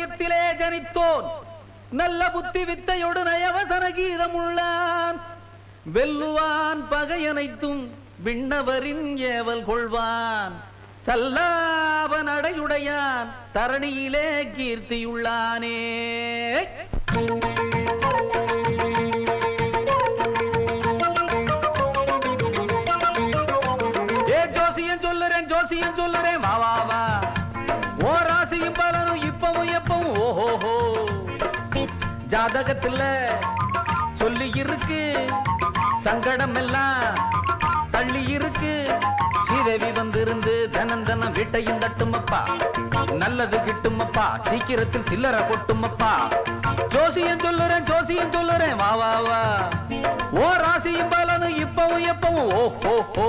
வயத்திலே ஜனித்தோன் நல்ல புத்தி வித்தையோடு நயவசன கீதம் உள்ளான் வெல்லுவான் பகையனைத்தும் விண்ணவரின் ஏவல் கொள்வான் சல்லாப நடையுடையான் தரணியிலே கீர்த்தியுள்ளானே ஜோசியம் சொல்லுறேன் வா வா வா ஓ ராசியும் பலனும் இப்பவும் எப்பவும் ஓஹோஹோ ஜாதகத்துல சொல்லி இருக்கு சங்கடம் எல்லாம் தள்ளி இருக்கு ஸ்ரீதேவி வந்திருந்து தனம் தனம் வீட்டையும் தட்டுமப்பா நல்லது கிட்டுமப்பா சீக்கிரத்தில் சில்லற கொட்டுமப்பா ஜோசியம் சொல்லுறேன் வா வா வா ஓ ராசியும் பலனும் இப்பவும் எப்பவும் ஓஹோஹோ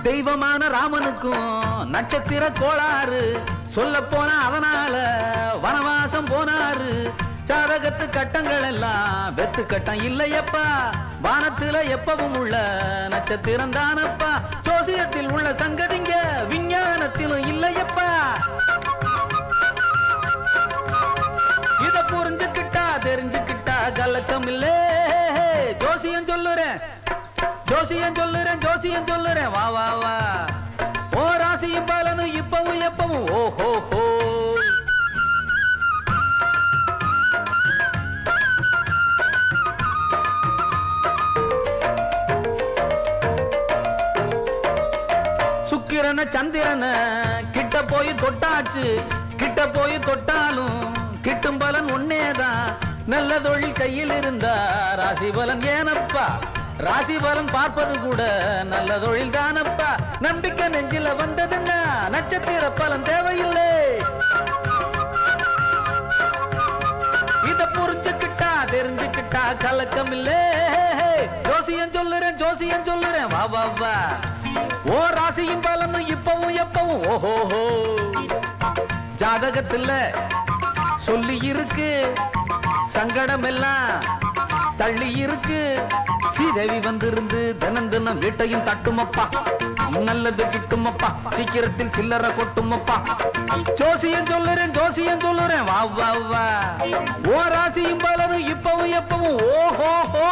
தெய்வமான ராமனுக்கும் நட்சத்திர கோளாறு சொல்ல போன அதனால வனவாசம் போனாரு ஜாதகத்து கட்டங்கள் எல்லாம் வெத்து கட்டம் இல்லையப்பா வானத்துல எப்பவும் உள்ள நட்சத்திரம் தானப்பா ஜோசியத்தில் உள்ள சங்கதிங்க விஞ்ஞானத்திலும் இல்லையப்பா இத புரிஞ்சுக்கிட்டா தெரிஞ்சுக்கிட்டா கலக்கம் இல்லே ஜோசியம் சொல்லுறேன் வா வா வா ஓ ராசியும் பலனும் இப்பவும் எப்பவும் ஓஹோஹோ சுக்கிரன சந்திரன கிட்ட போய் தொட்டாச்சு கிட்ட போய் தொட்டாலும் கிட்டும் பலன் ஒன்னேதான் நல்ல தொழில் கையில் இருந்தா ராசி பலன் ஏனப்பா ராசி பலன் பார்ப்பது கூட நல்ல தொழில் தானப்பா நம்பிக்கை நெஞ்சில வந்ததுன்னா நட்சத்திர பலன் தேவையில்லை இத புரிஞ்சுக்கிட்டா தெரிஞ்சுக்கிட்டா கலக்கம் இல்லே ஜோசியம் சொல்லுறேன் வா வா வா ஓ ராசியும் பலனும் இப்பவும் எப்பவும் ஓஹோஹோ ஜாதகத்துல சொல்லி இருக்கு சங்கடம் எல்லாம் தள்ளி இருக்கு ஸ்ரீதேவி வந்திருந்து தினம் தினம் வீட்டையும் தட்டுமப்பா நல்லது கிட்டுமப்பா சீக்கிரத்தில் சில்லற கொட்டுமப்பா ஜோசியம் சொல்லுறேன் வா வா வா ஓ ராசியும் பலனும் இப்பவும் எப்பவும் ஓஹோஹோ